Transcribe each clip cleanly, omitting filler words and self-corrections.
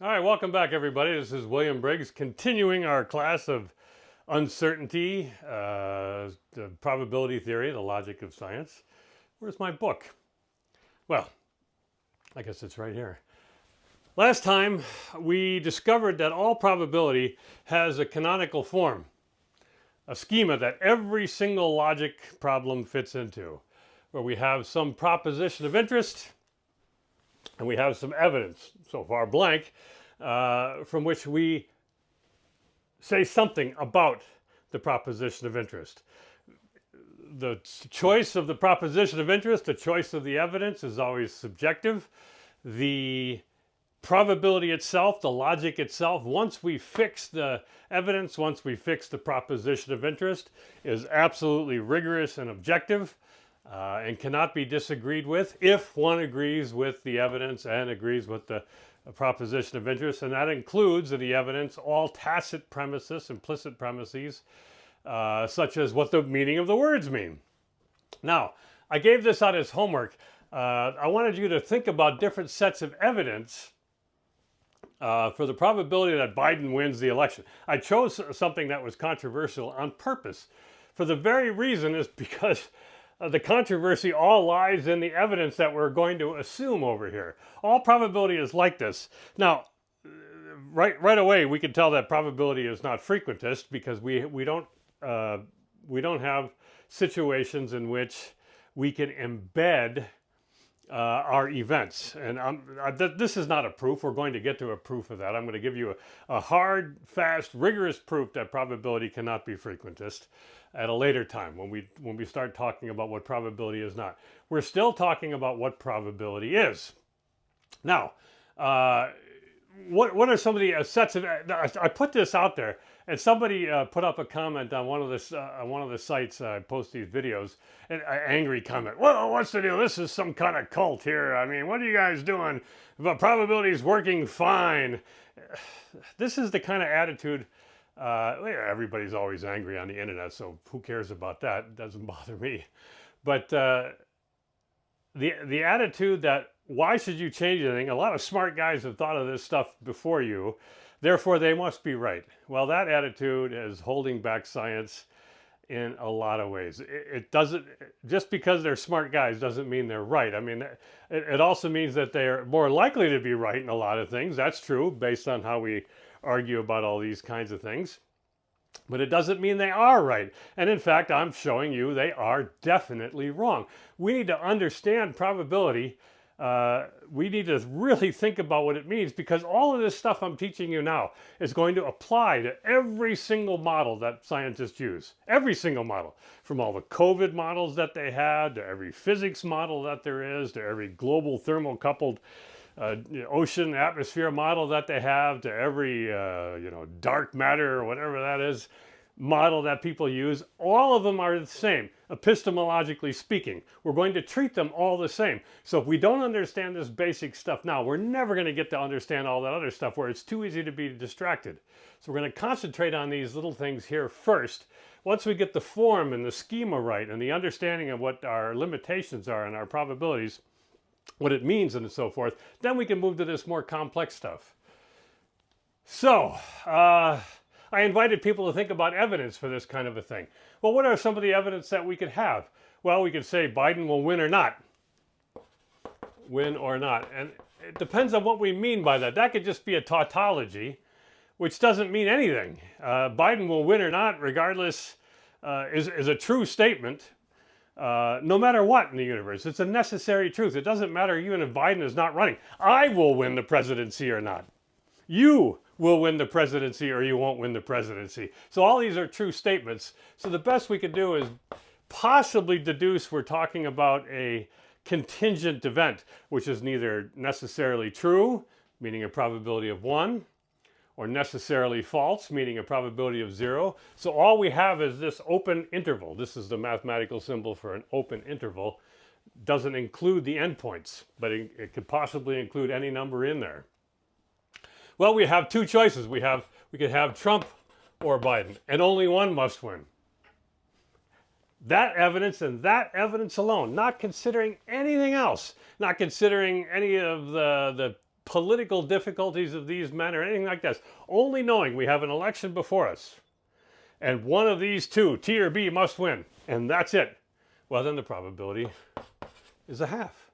All right, welcome back, everybody. This is William Briggs, continuing our class of uncertainty, the probability theory, the logic of science. Where's my book? Well, I guess it's right here. Last time, we discovered that all probability has a canonical form, a schema that every single logic problem fits into, where we have some proposition of interest and we have some evidence, so far blank, from which we say something about the proposition of interest. The choice of the proposition of interest, the choice of the evidence is always subjective. The probability itself, the logic itself, once we fix the evidence, once we fix the proposition of interest, is absolutely rigorous and objective. And cannot be disagreed with if one agrees with the evidence and agrees with the proposition of interest, and that includes in the evidence all tacit premises, implicit premises, such as what the meaning of the words mean. Now, I gave this out as homework. I wanted you to think about different sets of evidence for the probability that Biden wins the election. I chose something that was controversial on purpose. For the very reason is because the controversy all lies in the evidence that we're going to assume over here. All probability is like this. Now, right away, we can tell that probability is not frequentist because we don't have situations in which we can embed our events. And this is not a proof. We're going to get to a proof of that. I'm going to give you a hard, fast, rigorous proof that probability cannot be frequentist at a later time when we start talking about what probability is not. We're still talking about what probability is. Now, what are some of the sets of? I put this out there, and somebody put up a comment on one of the sites I post these videos, an angry comment. Well, what's the deal? This is some kind of cult here. I mean, what are you guys doing? The probability is working fine. This is the kind of attitude. Everybody's always angry on the internet, so who cares about that? It doesn't bother me. But the attitude that why should you change anything? A lot of smart guys have thought of this stuff before you, therefore they must be right. Well, that attitude is holding back science in a lot of ways. It doesn't, just because they're smart guys doesn't mean they're right. I mean, it also means that they're more likely to be right in a lot of things. That's true based on how we argue about all these kinds of things. But it doesn't mean they are right. And in fact, I'm showing you they are definitely wrong. We need to understand probability. We need to really think about what it means, because all of this stuff I'm teaching you now is going to apply to every single model that scientists use. Every single model. From all the COVID models that they had, to every physics model that there is, to every global thermocoupled ocean atmosphere model that they have, to every dark matter or whatever that is model that people use. All of them are the same, epistemologically speaking. We're going to treat them all the same. So if we don't understand this basic stuff now, we're never going to get to understand all that other stuff where it's too easy to be distracted. So we're going to concentrate on these little things here first. Once we get the form and the schema right and the understanding of what our limitations are and our probabilities, what it means and so forth, then we can move to this more complex stuff. So, I invited people to think about evidence for this kind of a thing. Well, what are some of the evidence that we could have? Well, we could say Biden will win or not. Win or not. And it depends on what we mean by that. That could just be a tautology, which doesn't mean anything. Biden will win or not, regardless, is a true statement. No matter what in the universe. It's a necessary truth. It doesn't matter even if Biden is not running. I will win the presidency or not. You will win the presidency or you won't win the presidency. So all these are true statements. So the best we could do is possibly deduce we're talking about a contingent event, which is neither necessarily true, meaning a probability of 1, or necessarily false, meaning a probability of 0. So all we have is this open interval. This is the mathematical symbol for an open interval. Doesn't include the endpoints, but it could possibly include any number in there. Well, we have two choices. We could have Trump or Biden, and only one must win. That evidence and that evidence alone, not considering anything else, not considering any of the political difficulties of these men or anything like this. Only knowing we have an election before us and one of these two, T or B, must win, and that's it. Well, then the probability is a half.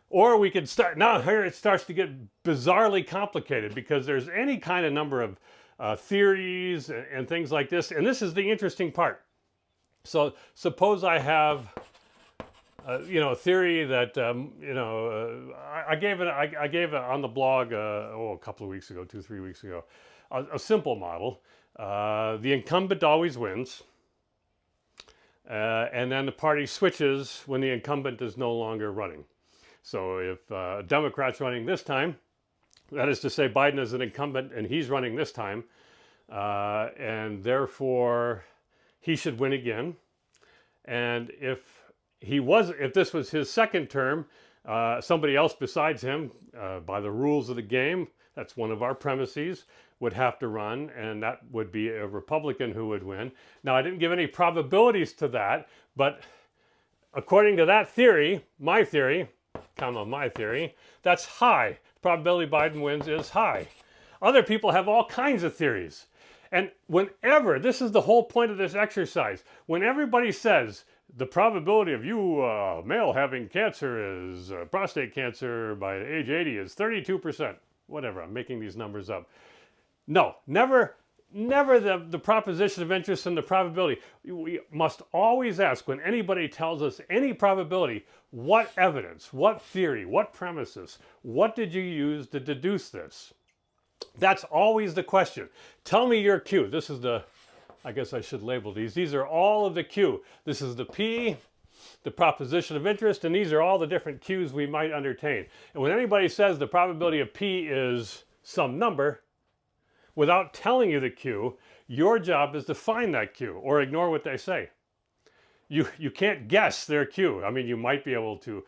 Or we could start, now here it starts to get bizarrely complicated because there's any kind of number of theories and things like this, and this is the interesting part. So suppose I have a theory that I gave it on the blog a couple of weeks ago, 2-3 weeks ago, a simple model. The incumbent always wins, and then the party switches when the incumbent is no longer running. So if a Democrat's running this time, that is to say Biden is an incumbent and he's running this time, and therefore he should win again. And if this was his second term, somebody else besides him, by the rules of the game, that's one of our premises, would have to run, and that would be a Republican who would win. Now, I didn't give any probabilities to that, but according to that theory, my theory, that's high. Probability Biden wins is high. Other people have all kinds of theories. And whenever, this is the whole point of this exercise, when everybody says the probability of you, male, having cancer is prostate cancer by age 80 is 32%. Whatever, I'm making these numbers up. No, never the proposition of interest and the probability. We must always ask when anybody tells us any probability, what evidence, what theory, what premises, what did you use to deduce this? That's always the question. Tell me your Q. This is I guess I should label these. These are all of the Q. This is the P, the proposition of interest, and these are all the different Qs we might entertain. And when anybody says the probability of P is some number, without telling you the Q, your job is to find that Q or ignore what they say. You can't guess their Q. I mean, you might be able to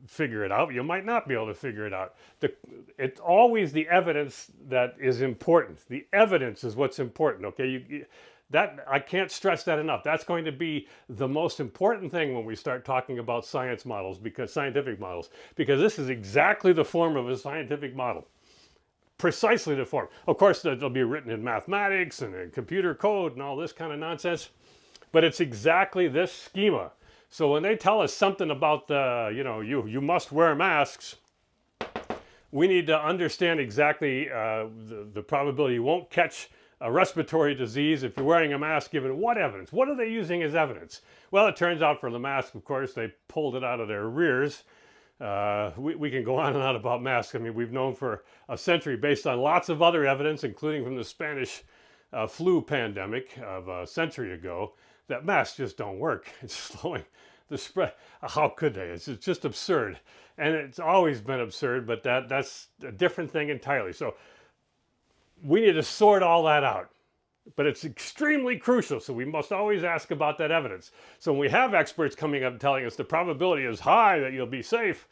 figure it out. You might not be able to figure it out. It's always the evidence that is important. The evidence is what's important, okay? I can't stress that enough. That's going to be the most important thing when we start talking about scientific models, because this is exactly the form of a scientific model. Precisely the form. Of course, it'll be written in mathematics and in computer code and all this kind of nonsense, but it's exactly this schema. So when they tell us something about you must wear masks, we need to understand exactly the probability you won't catch a respiratory disease if you're wearing a mask, given what evidence? What are they using as evidence? Well, it turns out for the mask, of course, they pulled it out of their rears. We can go on and on about masks. I mean, we've known for a century, based on lots of other evidence, including from the Spanish flu pandemic of a century ago, that masks just don't work. It's slowing the spread. How could they? It's just absurd. And it's always been absurd, but that's a different thing entirely. So we need to sort all that out. But it's extremely crucial, so we must always ask about that evidence. So when we have experts coming up and telling us the probability is high that you'll be safe,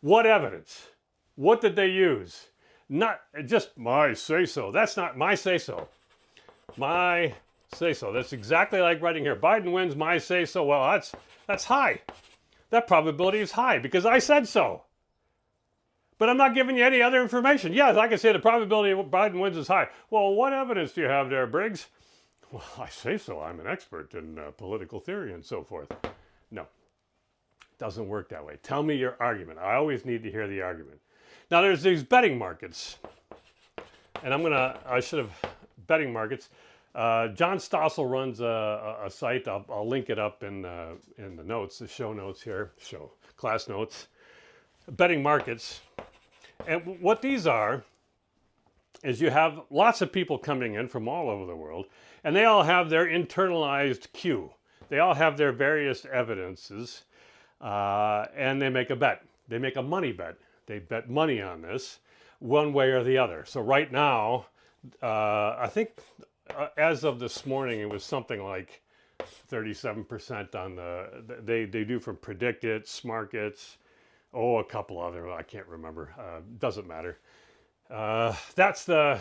what evidence? What did they use? Not just my say-so. That's not my say-so. My say-so. That's exactly like writing here. Biden wins, my say-so. Well, that's high. That probability is high because I said so. But I'm not giving you any other information. Yes, I can say the probability of Biden wins is high. Well, what evidence do you have there, Briggs? Well, I say so. I'm an expert in political theory and so forth. No, it doesn't work that way. Tell me your argument. I always need to hear the argument. Now, there's these betting markets. And betting markets. John Stossel runs a site. I'll link it up in the notes, the show notes here, class notes. Betting markets. And what these are is you have lots of people coming in from all over the world, and they all have their internalized Q. They all have their various evidences, and they make a bet. They make a money bet. They bet money on this one way or the other. So right now, I think as of this morning, it was something like 37% on they do from Predictive, SmartGets, a couple other, I can't remember. Doesn't matter. That's the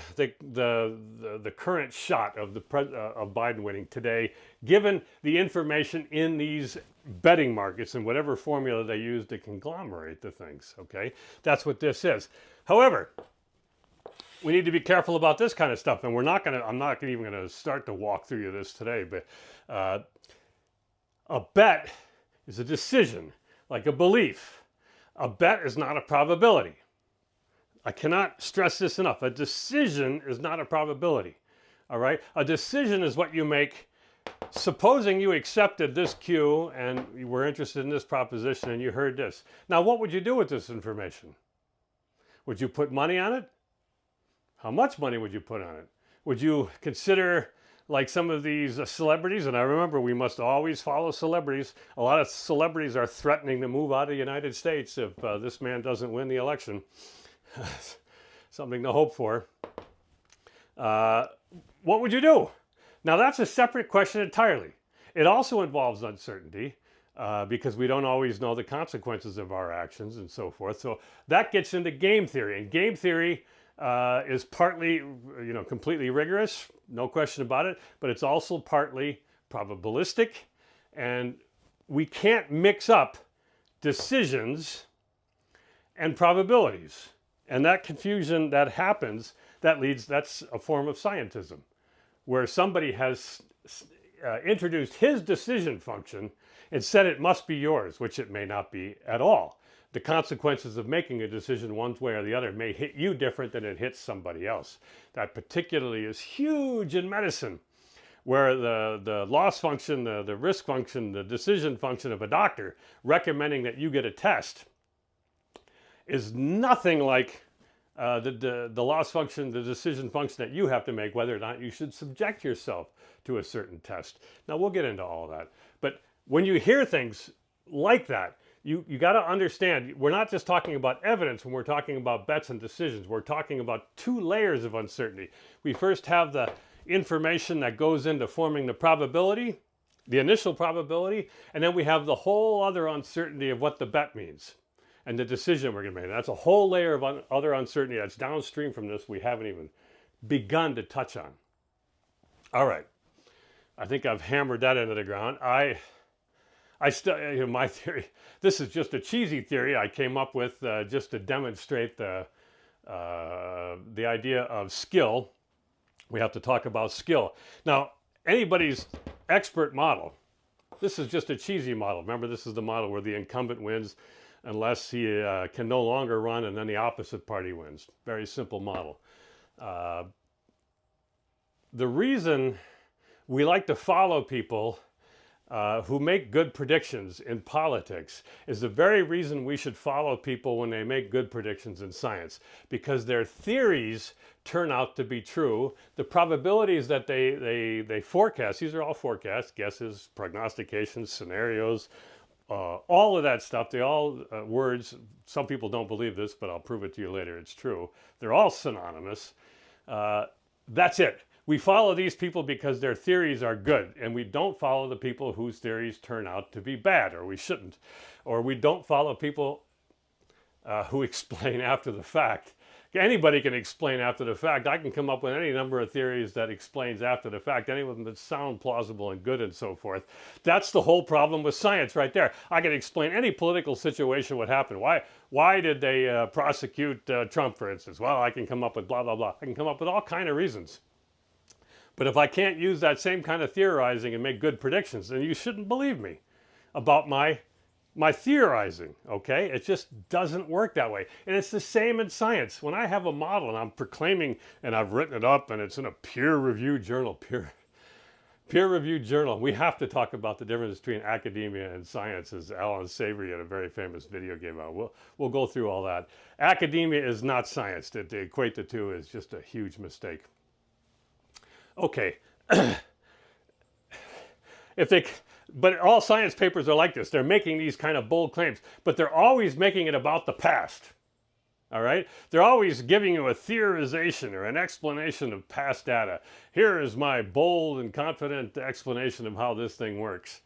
current shot of of Biden winning today, given the information in these betting markets and whatever formula they use to conglomerate the things, okay? That's what this is. However, we need to be careful about this kind of stuff, and I'm not even gonna start to walk through you this today, but a bet is a decision, like a belief. A bet is not a probability. I cannot stress this enough. A decision is not a probability, all right? A decision is what you make. Supposing you accepted this cue and you were interested in this proposition and you heard this. Now, what would you do with this information? Would you put money on it? How much money would you put on it? Would you consider, like some of these celebrities, and I remember we must always follow celebrities. A lot of celebrities are threatening to move out of the United States if this man doesn't win the election. Something to hope for. What would you do? Now, that's a separate question entirely. It also involves uncertainty because we don't always know the consequences of our actions and so forth. So that gets into game theory. And game theory is partly, completely rigorous, no question about it, but it's also partly probabilistic. And we can't mix up decisions and probabilities. And that confusion that happens, that's a form of scientism, where somebody has introduced his decision function and said it must be yours, which it may not be at all. The consequences of making a decision one way or the other may hit you different than it hits somebody else. That particularly is huge in medicine, where the loss function, the risk function, the decision function of a doctor recommending that you get a test is nothing like the loss function, the decision function that you have to make, whether or not you should subject yourself to a certain test. Now, we'll get into all of that. But when you hear things like that, you got to understand, we're not just talking about evidence when we're talking about bets and decisions. We're talking about two layers of uncertainty. We first have the information that goes into forming the probability, the initial probability, and then we have the whole other uncertainty of what the bet means and the decision we're going to make. That's a whole layer of other uncertainty that's downstream from this we haven't even begun to touch on. All right. I think I've hammered that into the ground. My theory, this is just a cheesy theory I came up with just to demonstrate the idea of skill. We have to talk about skill. Now, anybody's expert model, this is just a cheesy model. Remember, this is the model where the incumbent wins unless he can no longer run, and then the opposite party wins. Very simple model. The reason we like to follow people who make good predictions in politics is the very reason we should follow people when they make good predictions in science, because their theories turn out to be true. The probabilities that they forecast, these are all forecasts, guesses, prognostications, scenarios, all of that stuff, they all words, some people don't believe this, but I'll prove it to you later, it's true. They're all synonymous. That's it. We follow these people because their theories are good, and we don't follow the people whose theories turn out to be bad, or we shouldn't. Or we don't follow people who explain after the fact. Anybody can explain after the fact. I can come up with any number of theories that explains after the fact, any of them that sound plausible and good and so forth. That's the whole problem with science right there. I can explain any political situation what happened. Why did they prosecute Trump, for instance? Well, I can come up with blah, blah, blah. I can come up with all kinds of reasons. But if I can't use that same kind of theorizing and make good predictions, then you shouldn't believe me about my theorizing, okay? It just doesn't work that way. And it's the same in science. When I have a model and I'm proclaiming, and I've written it up, and it's in a peer-reviewed journal, peer-reviewed journal, we have to talk about the difference between academia and science, as Alan Savory had a very famous video game on. We'll go through all that. Academia is not science. To equate the two is just a huge mistake. Okay. But all science papers are like this. They're making these kind of bold claims, but they're always making it about the past. All right? They're always giving you a theorization or an explanation of past data. Here is my bold and confident explanation of how this thing works.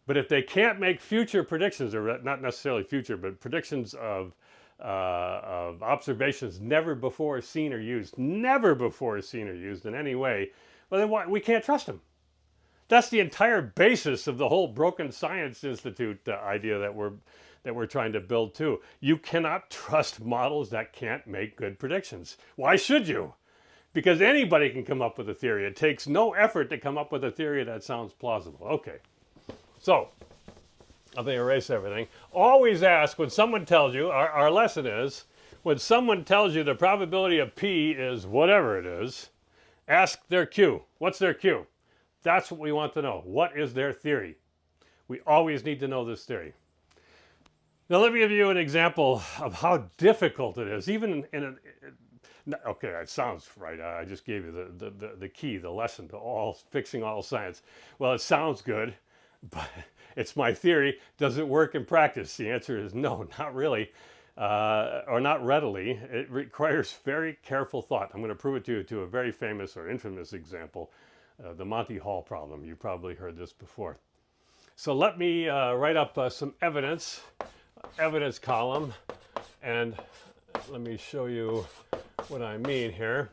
But if they can't make future predictions, or not necessarily future, but predictions of observations never before seen or used in any way, well, then we can't trust them. That's the entire basis of the whole Broken Science Institute idea that we're trying to build too. You cannot trust models that can't make good predictions. Why should you? Because anybody can come up with a theory. It takes no effort to come up with a theory that sounds plausible. Okay, so I'm going to erase everything. Always ask when someone tells you, our lesson is, when someone tells you the probability of P is whatever it is, ask their Q. What's their Q? That's what we want to know. What is their theory? We always need to know this theory. Now let me give you an example of how difficult it is, even in a... Okay, it sounds right. I just gave you the key, the lesson to fixing all science. Well, it sounds good, but it's my theory. Does it work in practice? The answer is no, not really, or not readily. It requires very careful thought. I'm going to prove it to you to a very famous or infamous example, the Monty Hall problem. You probably heard this before. So let me write up some evidence column, and let me show you what I mean here.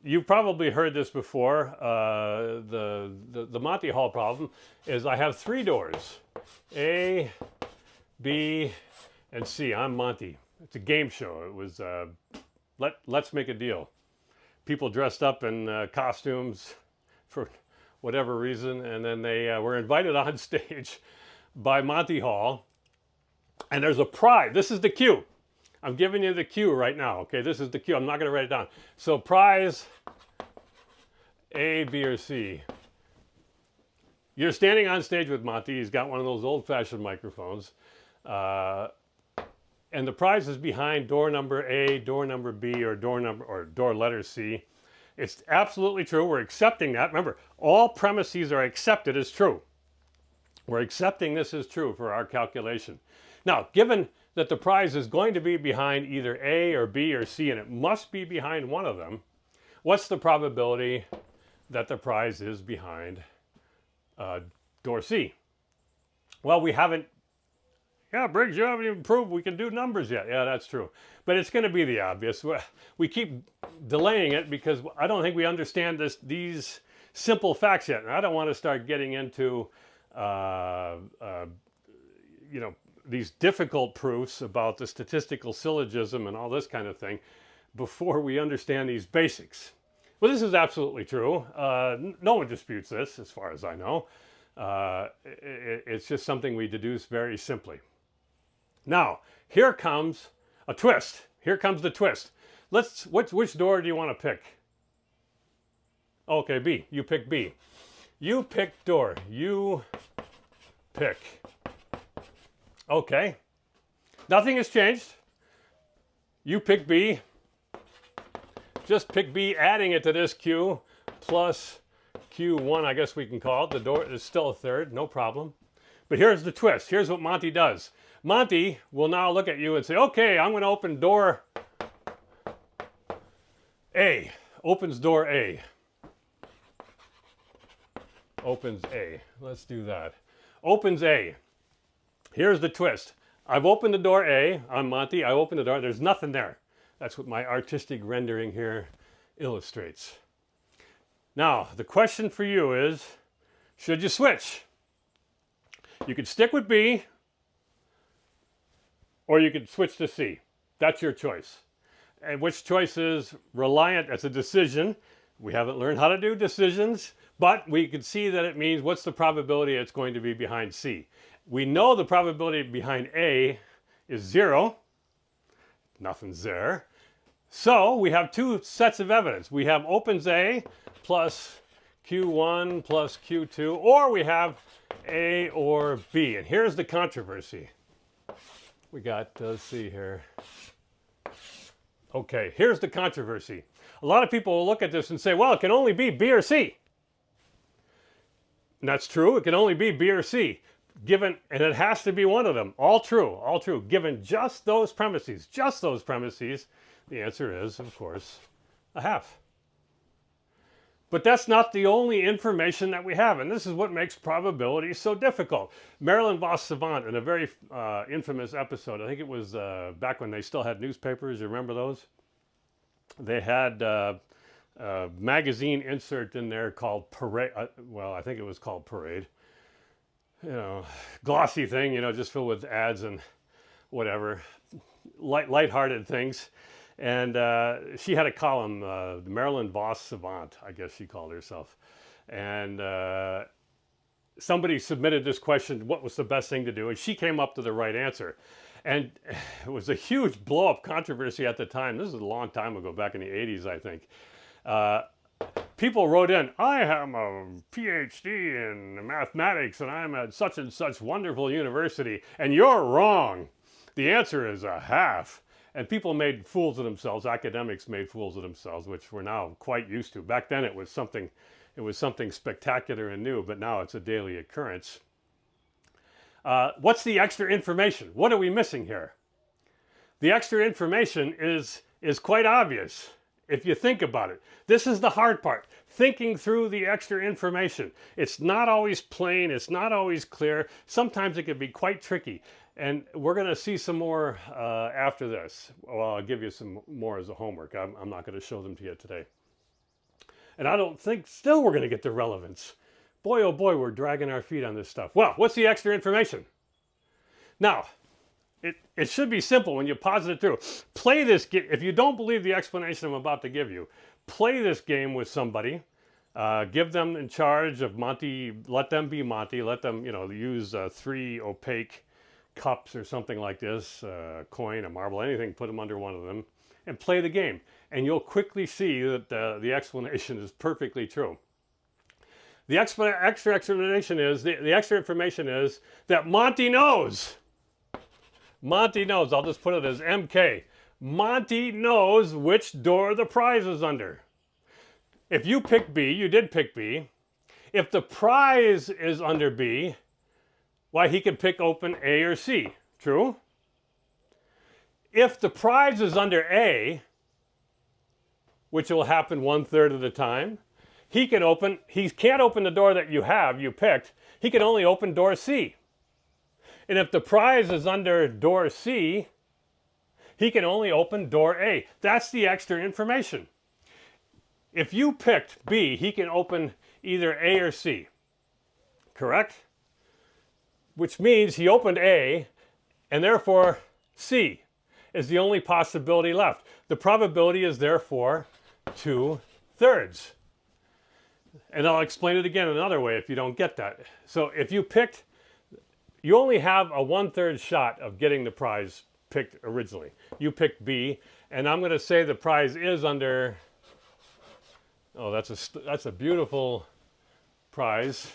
You've probably heard this before. The Monty Hall problem is I have 3 doors, A, B, and C. I'm Monty. It's a game show. It was let's make a deal. People dressed up in costumes for whatever reason, and then they were invited on stage by Monty Hall, and there's a prize. This is the cue. I'm giving you the cue right now, okay? This is the cue. I'm not going to write it down. So prize A, B, or C. You're standing on stage with Monty. He's got one of those old-fashioned microphones. And the prize is behind door number A, door number B, or door letter C. It's absolutely true. We're accepting that. Remember, all premises are accepted as true. We're accepting this as true for our calculation. Now, given that the prize is going to be behind either A or B or C, and it must be behind one of them, what's the probability that the prize is behind door C? Well, we haven't, Briggs, you haven't even proved we can do numbers yet. Yeah, that's true. But it's going to be the obvious. We keep delaying it because I don't think we understand these simple facts yet. And I don't want to start getting into, these difficult proofs about the statistical syllogism and all this kind of thing before we understand these basics. Well, this is absolutely true. No one disputes this, as far as I know. It's just something we deduce very simply. Now, here comes a twist. Here comes the twist. Which door do you want to pick? Okay, B. You pick B. You pick door. You pick. Okay. Nothing has changed. You pick B. Just pick B, adding it to this Q plus Q1, I guess we can call it. The door is still a third, no problem. But here's the twist. Here's what Monty does. Monty will now look at you and say, okay, I'm going to open door A. Opens door A. Opens A. Let's do that. Opens A. Here's the twist. I've opened the door A. I'm Monty. I opened the door. There's nothing there. That's what my artistic rendering here illustrates. Now, the question for you is, should you switch? You could stick with B, or you could switch to C. That's your choice. And which choice is reliant as a decision? We haven't learned how to do decisions, but we can see that it means what's the probability it's going to be behind C. We know the probability behind A is 0. Nothing's there. So we have 2 sets of evidence. We have opens A plus Q1 plus Q2, or we have A or B. And here's the controversy. We got, let's see here. Okay, here's the controversy. A lot of people will look at this and say, well, it can only be B or C. And that's true. It can only be B or C. And it has to be one of them. All true. Given just those premises, the answer is, of course, a half. But that's not the only information that we have, and this is what makes probability so difficult. Marilyn Vos Savant, in a very infamous episode, I think it was back when they still had newspapers, you remember those? They had magazine insert in there called Parade. Well, I think it was called Parade. You know, glossy thing, you know, just filled with ads and whatever, lighthearted things. And she had a column, the Marilyn Voss Savant, I guess she called herself. And somebody submitted this question, what was the best thing to do? And she came up to the right answer. And it was a huge blow-up controversy at the time. This is a long time ago, back in the 80s, I think. People wrote in, I am a PhD in mathematics and I'm at such and such wonderful university, and you're wrong. The answer is a half. And people made fools of themselves, academics made fools of themselves, which we're now quite used to. Back then it was something spectacular and new, but now it's a daily occurrence. What's the extra information? What are we missing here? The extra information is quite obvious if you think about it. This is the hard part, thinking through the extra information. It's not always plain, it's not always clear. Sometimes it can be quite tricky. And we're going to see some more after this. Well, I'll give you some more as a homework. I'm not going to show them to you today. And I don't think still we're going to get the relevance. Boy, oh boy, we're dragging our feet on this stuff. Well, what's the extra information? Now, it should be simple when you posit it through. Play this game. If you don't believe the explanation I'm about to give you, play this game with somebody. Give them in charge of Monty. Let them be Monty. Let them, use 3 opaque cups or something like this, a coin, a marble, anything, put them under one of them, and play the game. And you'll quickly see that the explanation is perfectly true. The extra explanation is, the extra information is that Monty knows. Monty knows, I'll just put it as MK. Monty knows which door the prize is under. If you pick B, you did pick B. If the prize is under B, why, he could pick open A or C. True? If the prize is under A, which will happen 1/3 of the time, he can't open the door that you picked. He can only open door C. And if the prize is under door C, he can only open door A. That's the extra information. If you picked B, he can open either A or C. Correct? Which means he opened A, and therefore C is the only possibility left. The probability is therefore 2/3. And I'll explain it again another way if you don't get that. So if you only have a 1/3 shot of getting the prize picked originally. You picked B, and I'm going to say the prize is under, oh, that's a beautiful prize.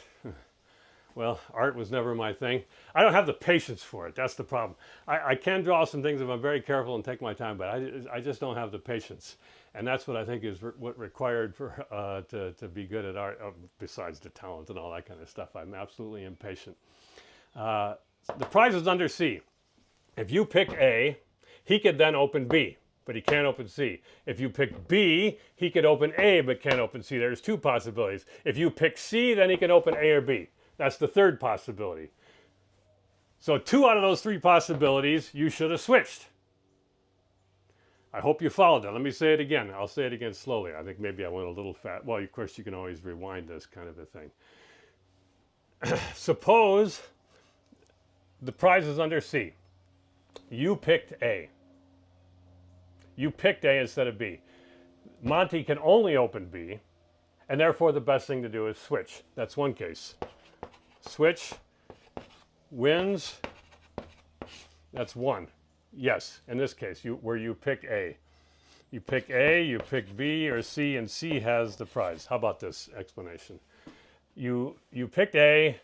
Well, art was never my thing. I don't have the patience for it. That's the problem. I can draw some things if I'm very careful and take my time, but I just don't have the patience. And that's what I think is what required for to be good at art, besides the talent and all that kind of stuff. I'm absolutely impatient. The prize is under C. If you pick A, he could then open B, but he can't open C. If you pick B, he could open A, but can't open C. There's 2 possibilities. If you pick C, then he can open A or B. That's the 3rd possibility. So 2 out of those 3 possibilities, you should have switched. I hope you followed that. Let me say it again. I'll say it again slowly. I think maybe I went a little fast. Well, of course, you can always rewind this kind of a thing. Suppose the prize is under C. You picked A. You picked A instead of B. Monty can only open B, and therefore the best thing to do is switch. That's one case. Switch, wins, that's 1. Yes, in this case, where you pick A. You pick A, you pick B or C, and C has the prize. How about this explanation? You picked A,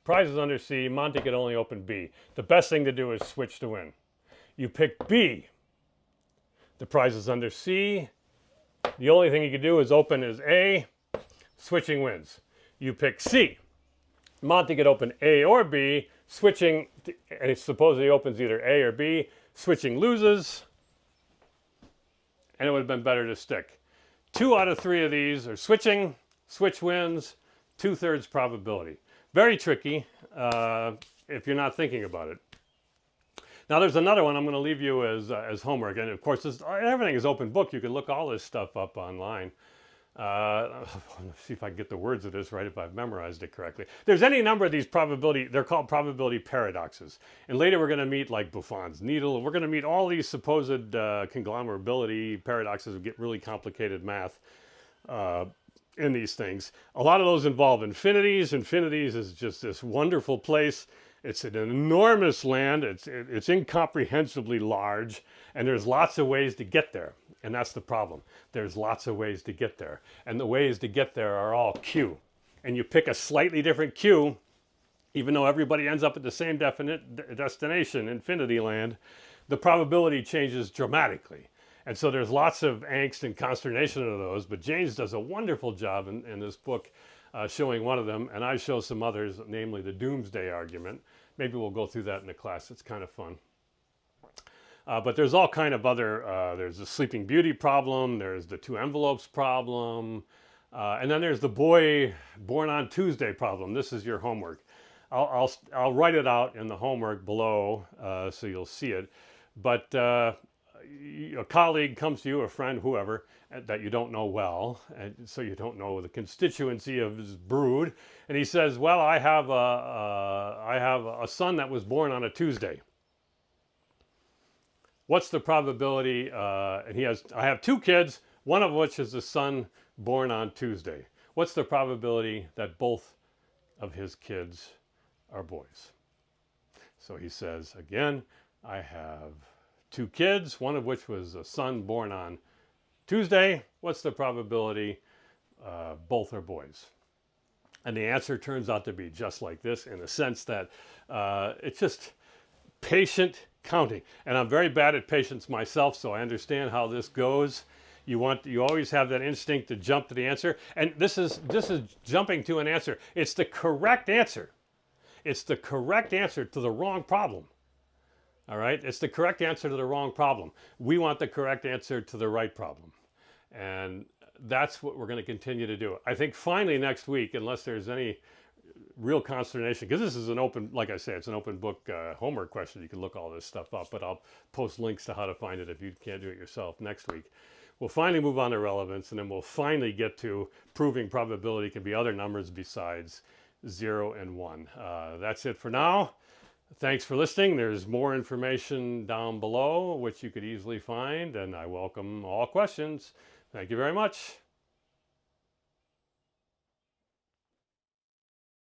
prize is under C, Monty could only open B. The best thing to do is switch to win. You pick B, the prize is under C, the only thing you can do is open is A, switching wins. You pick C, Monty could open A or B, switching, and suppose he opens either A or B, switching loses, and it would have been better to stick. 2 out of 3 of these are switching, switch wins, 2/3 probability. Very tricky if you're not thinking about it. Now there's another one I'm going to leave you as homework, and of course everything is open book. You can look all this stuff up online. Let's see if I can get the words of this right, if I've memorized it correctly. There's any number of these they're called probability paradoxes. And later we're going to meet like Buffon's needle. We're going to meet all these supposed conglomerability paradoxes that get really complicated math in these things. A lot of those involve infinities. Infinities is just this wonderful place. It's an enormous land. It's incomprehensibly large, and there's lots of ways to get there. And that's the problem. There's lots of ways to get there. And the ways to get there are all Q. And you pick a slightly different Q, even though everybody ends up at the same destination, infinity land, the probability changes dramatically. And so there's lots of angst and consternation of those, but James does a wonderful job in this book showing one of them, and I show some others, namely the doomsday argument. Maybe we'll go through that in the class. It's kind of fun. But there's all kind of other, there's the Sleeping Beauty problem, there's the two envelopes problem, and then there's the boy born on Tuesday problem. This is your homework. I'll write it out in the homework below so you'll see it. But a colleague comes to you, a friend, whoever, that you don't know well, and so you don't know the constituency of his brood, and he says, well, I have a son that was born on a Tuesday. What's the probability, and I have two kids, one of which is a son born on Tuesday. What's the probability that both of his kids are boys? So he says, again, I have two kids, one of which was a son born on Tuesday. What's the probability both are boys? And the answer turns out to be just like this, in the sense that it's just patient counting. And I'm very bad at patience myself, so I understand how this goes. You always have that instinct to jump to the answer. And this is jumping to an answer. It's the correct answer. It's the correct answer to the wrong problem. All right? It's the correct answer to the wrong problem. We want the correct answer to the right problem. And that's what we're going to continue to do. I think finally next week, unless there's any real consternation, because this is an open, like I say, it's an open book homework question. You can look all this stuff up, but I'll post links to how to find it if you can't do it yourself next week. We'll finally move on to relevance, and then we'll finally get to proving probability can be other numbers besides 0 and 1. That's it for now. Thanks for listening. There's more information down below, which you could easily find, and I welcome all questions. Thank you very much.